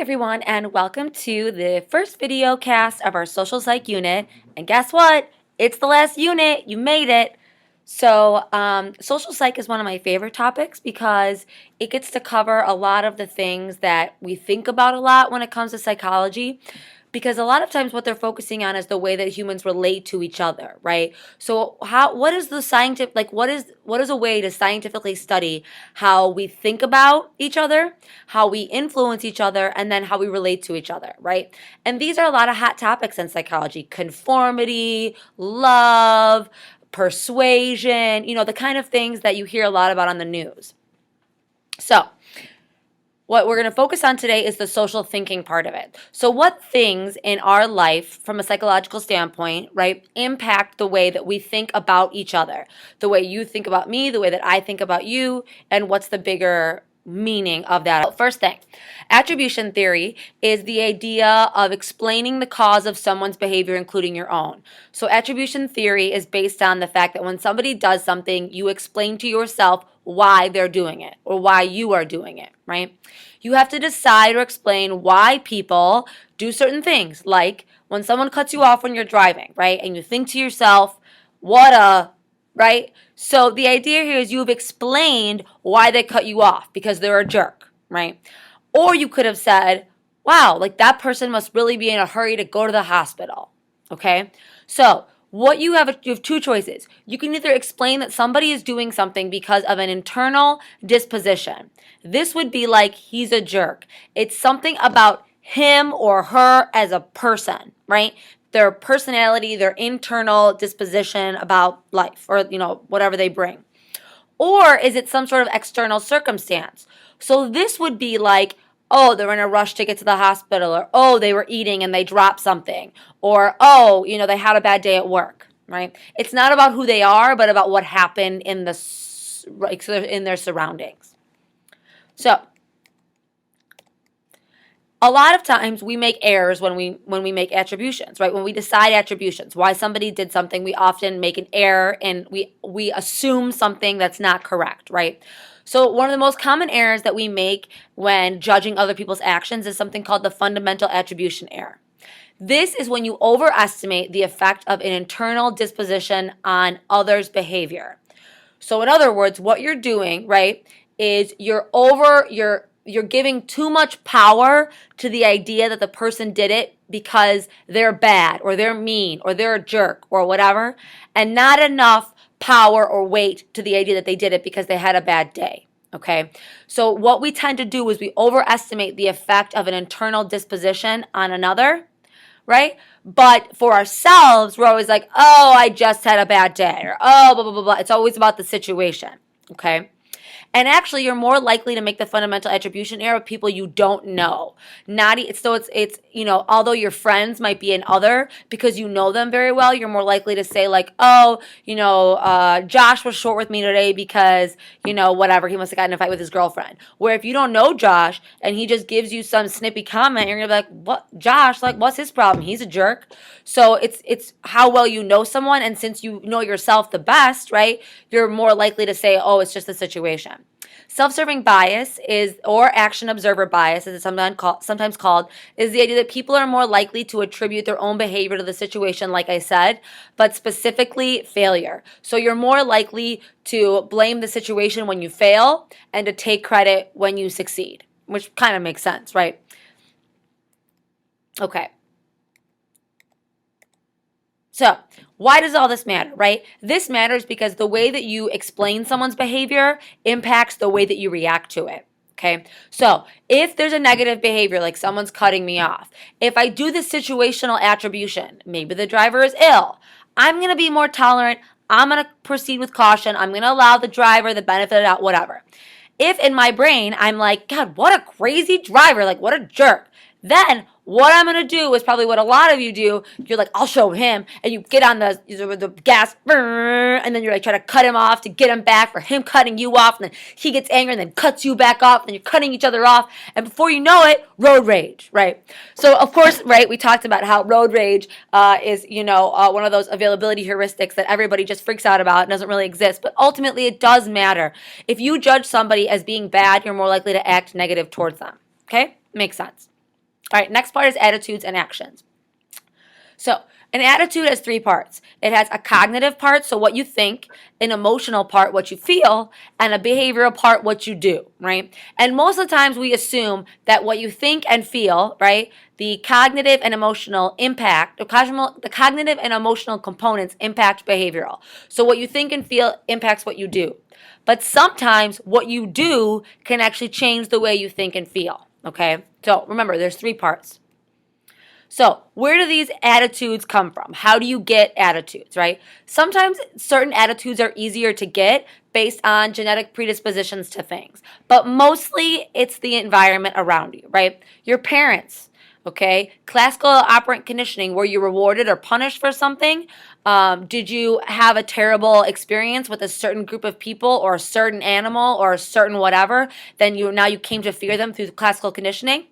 everyone, and welcome to the first video cast of our social psych unit. And guess what? It's the last unit. You made it. So, social psych is one of my favorite topics because it gets to cover a lot of the things that we think about a lot when it comes to psychology. Because a lot of times what they're focusing on is the way that humans relate to each other, right? So what is the scientific, what is a way to scientifically study how we think about each other, how we influence each other, and then how we relate to each other, right? And these are a lot of hot topics in psychology: conformity, love, persuasion, the kind of things that you hear a lot about on the news. So, what we're going to focus on today is the social thinking part of it. So what things in our life, from a psychological standpoint, right, impact the way that we think about each other? The way you think about me, the way that I think about you, and what's the bigger meaning of that? First thing, attribution theory is the idea of explaining the cause of someone's behavior, including your own. So attribution theory is based on the fact that when somebody does something, you explain to yourself why they're doing it or why you are doing it, right? You have to decide or explain why people do certain things, like when someone cuts you off when you're driving, right? And you think to yourself, right? So the idea here is you've explained why they cut you off because they're a jerk, right? Or you could have said, wow, like that person must really be in a hurry to go to the hospital, okay? So you have two choices. You can either explain that somebody is doing something because of an internal disposition. This would be like, he's a jerk. It's something about him or her as a person, right? Their personality, their internal disposition about life, or whatever they bring. Or is it some sort of external circumstance? So this would be like, oh, they're in a rush to get to the hospital, or oh, they were eating and they dropped something, or oh, they had a bad day at work, right? It's not about who they are, but about what happened in their surroundings. So a lot of times we make errors when we make attributions, right? When we decide attributions, why somebody did something, we often make an error and we assume something that's not correct, right? So one of the most common errors that we make when judging other people's actions is something called the fundamental attribution error. This is when you overestimate the effect of an internal disposition on others' behavior. So in other words, what you're doing, right, is you're giving too much power to the idea that the person did it because they're bad or they're mean or they're a jerk or whatever, and not enough power or weight to the idea that they did it because they had a bad day, okay? So what we tend to do is we overestimate the effect of an internal disposition on another, right? But for ourselves, we're always like, oh, I just had a bad day, or oh, blah, blah, blah, blah. It's always about the situation, okay? And actually, you're more likely to make the fundamental attribution error of people you don't know. It's although your friends might be an other, because you know them very well, you're more likely to say like, oh, Josh was short with me today because, whatever, he must have gotten in a fight with his girlfriend. Where if you don't know Josh and he just gives you some snippy comment, you're gonna be like, what, Josh? Like, what's his problem? He's a jerk. So it's how well you know someone, and since you know yourself the best, right, you're more likely to say, oh, it's just the situation. Self-serving bias or action observer bias, as it's sometimes called, is the idea that people are more likely to attribute their own behavior to the situation, like I said, but specifically failure. So you're more likely to blame the situation when you fail and to take credit when you succeed, which kind of makes sense, right? Okay. So why does all this matter, right? This matters because the way that you explain someone's behavior impacts the way that you react to it, okay? So if there's a negative behavior, like someone's cutting me off, if I do the situational attribution, maybe the driver is ill, I'm going to be more tolerant. I'm going to proceed with caution. I'm going to allow the driver the benefit of the doubt, whatever. If in my brain I'm like, God, what a crazy driver, like what a jerk, then what I'm going to do is probably what a lot of you do. You're like, I'll show him. And you get on the gas, and then you're like, try to cut him off to get him back for him cutting you off. And then he gets angry and then cuts you back off. And then you're cutting each other off. And before you know it, road rage, right? So, of course, right, we talked about how road rage is, one of those availability heuristics that everybody just freaks out about and doesn't really exist. But ultimately, it does matter. If you judge somebody as being bad, you're more likely to act negative towards them. Okay? Makes sense. All right, next part is attitudes and actions. So, an attitude has three parts. It has a cognitive part, so what you think, an emotional part, what you feel, and a behavioral part, what you do, right? And most of the times we assume that what you think and feel, right, the cognitive and emotional impact, the cognitive and emotional components impact behavioral. So what you think and feel impacts what you do. But sometimes what you do can actually change the way you think and feel, okay? So remember, there's three parts. So, where do these attitudes come from? How do you get attitudes, right? Sometimes certain attitudes are easier to get based on genetic predispositions to things, but mostly it's the environment around you, right? Your parents, okay? Classical operant conditioning, were you rewarded or punished for something? Did you have a terrible experience with a certain group of people or a certain animal or a certain whatever? Then now you came to fear them through classical conditioning.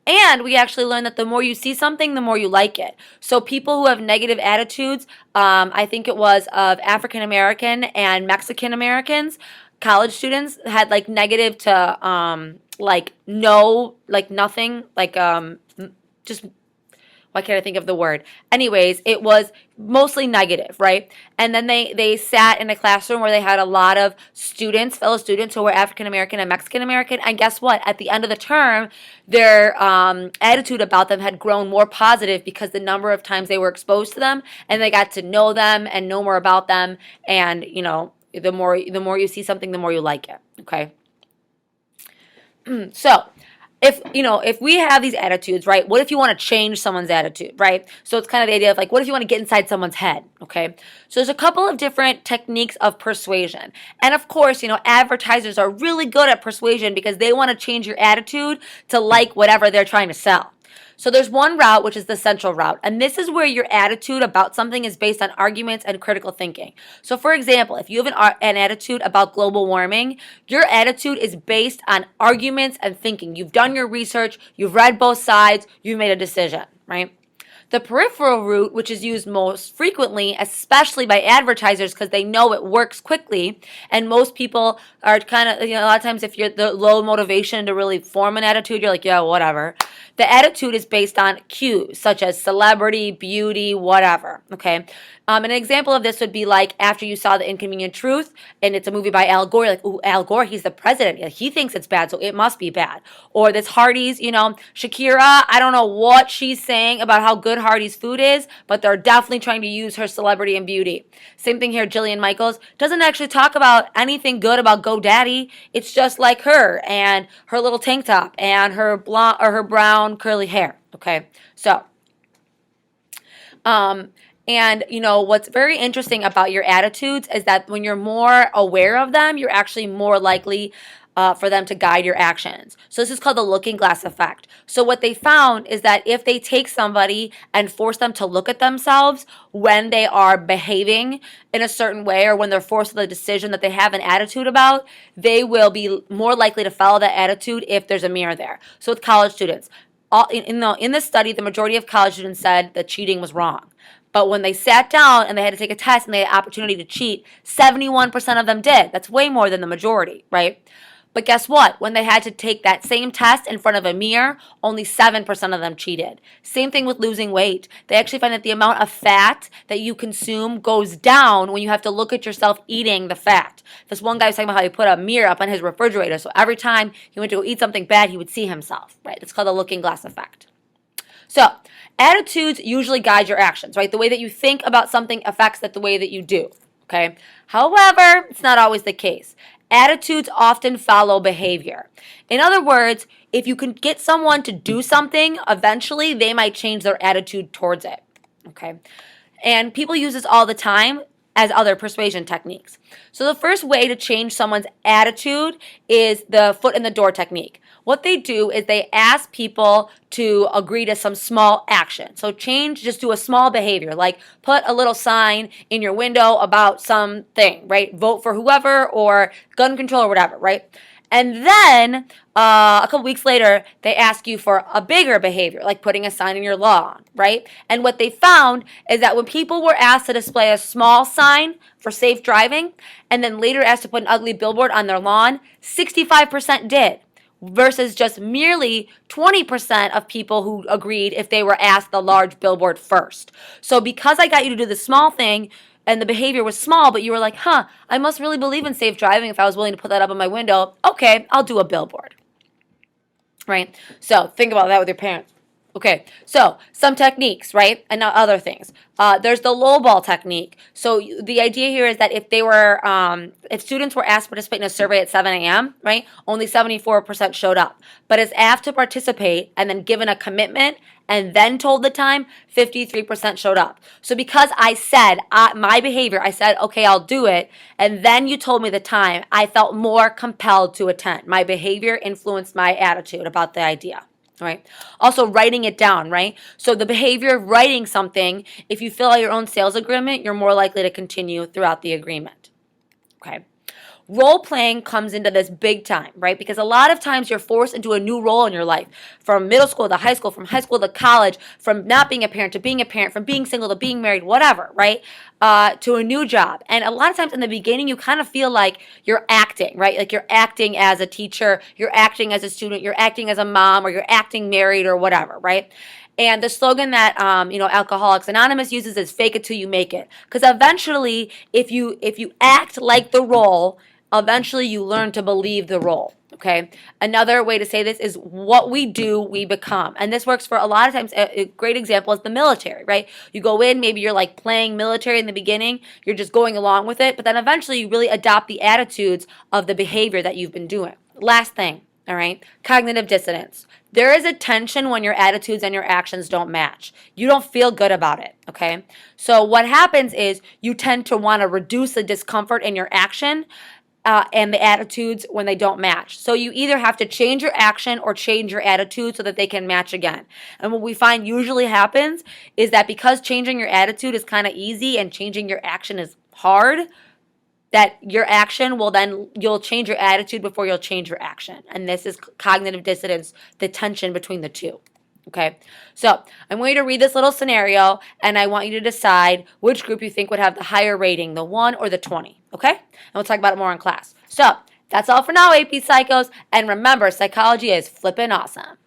And we actually learned that the more you see something, the more you like it. So people who have negative attitudes, I think it was of African American and Mexican Americans, college students had like negative to like no, like nothing, like just why can't I think of the word? Anyways, it was mostly negative, right? And then they sat in a classroom where they had a lot of students, fellow students who were African American and Mexican American. And guess what? At the end of the term, their attitude about them had grown more positive because the number of times they were exposed to them and they got to know them and know more about them. And you know, the more you see something, the more you like it. Okay. So if we have these attitudes, right, what if you want to change someone's attitude, right? So it's kind of the idea of like, what if you want to get inside someone's head, okay? So there's a couple of different techniques of persuasion. And of course, advertisers are really good at persuasion because they want to change your attitude to like whatever they're trying to sell. So there's one route, which is the central route. And this is where your attitude about something is based on arguments and critical thinking. So for example, if you have an attitude about global warming, your attitude is based on arguments and thinking. You've done your research, you've read both sides, you've made a decision, right? The peripheral route, which is used most frequently, especially by advertisers because they know it works quickly, and most people are kind of, a lot of times if you're the low motivation to really form an attitude, you're like, yeah, whatever. The attitude is based on cues such as celebrity, beauty, whatever, okay? An example of this would be like after you saw The Inconvenient Truth, and it's a movie by Al Gore, like, ooh, Al Gore, he's the president. Yeah, he thinks it's bad, so it must be bad. Or this Hardee's, Shakira, I don't know what she's saying about how good Hardee's food is, but they're definitely trying to use her celebrity and beauty. Same thing here, Jillian Michaels doesn't actually talk about anything good about GoDaddy. It's just like her and her little tank top and her blonde or her brown curly hair. Okay, so and what's very interesting about your attitudes is that when you're more aware of them, you're actually more likely for them to guide your actions. So this is called the looking glass effect. So what they found is that if they take somebody and force them to look at themselves when they are behaving in a certain way or when they're forced with a decision that they have an attitude about, they will be more likely to follow that attitude if there's a mirror there. So with college students, in this study, the majority of college students said that cheating was wrong. But when they sat down and they had to take a test and they had opportunity to cheat, 71% of them did. That's way more than the majority, right? But guess what? When they had to take that same test in front of a mirror, only 7% of them cheated. Same thing with losing weight. They actually find that the amount of fat that you consume goes down when you have to look at yourself eating the fat. This one guy was talking about how he put a mirror up on his refrigerator, so every time he went to go eat something bad, he would see himself, right? It's called the looking glass effect. So, attitudes usually guide your actions, right? The way that you think about something affects the way that you do, okay? However, it's not always the case. Attitudes often follow behavior. In other words, if you can get someone to do something, eventually they might change their attitude towards it, okay? And people use this all the time as other persuasion techniques. So the first way to change someone's attitude is the foot in the door technique. What they do is they ask people to agree to some small action. So just do a small behavior, like put a little sign in your window about something, right? Vote for whoever or gun control or whatever, right? And then a couple weeks later, they ask you for a bigger behavior, like putting a sign in your lawn, right? And what they found is that when people were asked to display a small sign for safe driving, and then later asked to put an ugly billboard on their lawn, 65% did. versus just merely 20% of people who agreed if they were asked the large billboard first. So because I got you to do the small thing and the behavior was small, but you were like, I must really believe in safe driving if I was willing to put that up on my window. Okay, I'll do a billboard. Right? So think about that with your parents. Okay, so some techniques, right? And not other things. There's the lowball technique. So the idea here is that if students were asked to participate in a survey at 7 a.m., right, only 74% showed up. But as asked to participate and then given a commitment and then told the time, 53% showed up. So because I said my behavior, I said, okay, I'll do it, and then you told me the time, I felt more compelled to attend. My behavior influenced my attitude about the idea. Right. Also, writing it down, right? So the behavior of writing something, if you fill out your own sales agreement, you're more likely to continue throughout the agreement. Okay. Role playing comes into this big time, right? Because a lot of times you're forced into a new role in your life, from middle school to high school, from high school to college, from not being a parent to being a parent, from being single to being married, whatever, right? To a new job. And a lot of times in the beginning, you kind of feel like you're acting, right? Like you're acting as a teacher, you're acting as a student, you're acting as a mom, or you're acting married or whatever, right? And the slogan that Alcoholics Anonymous uses is "fake it till you make it." Because eventually, if you act like the role, eventually you learn to believe the role. Okay. Another way to say this is what we do, we become. And this works for a lot of times. A great example is the military, right? You go in, maybe you're like playing military in the beginning, you're just going along with it, but then eventually you really adopt the attitudes of the behavior that you've been doing. Last thing, all right, cognitive dissonance. There is a tension when your attitudes and your actions don't match. You don't feel good about it, okay? So what happens is you tend to want to reduce the discomfort in your action and the attitudes when they don't match. So you either have to change your action or change your attitude so that they can match again. And what we find usually happens is that because changing your attitude is kind of easy and changing your action is hard, that your action will then, you'll change your attitude before you'll change your action. And this is cognitive dissonance, the tension between the two. Okay, so I'm going to read this little scenario, and I want you to decide which group you think would have the higher rating, the 1 or the 20, okay? And we'll talk about it more in class. So that's all for now, AP Psychos, and remember, psychology is flippin' awesome.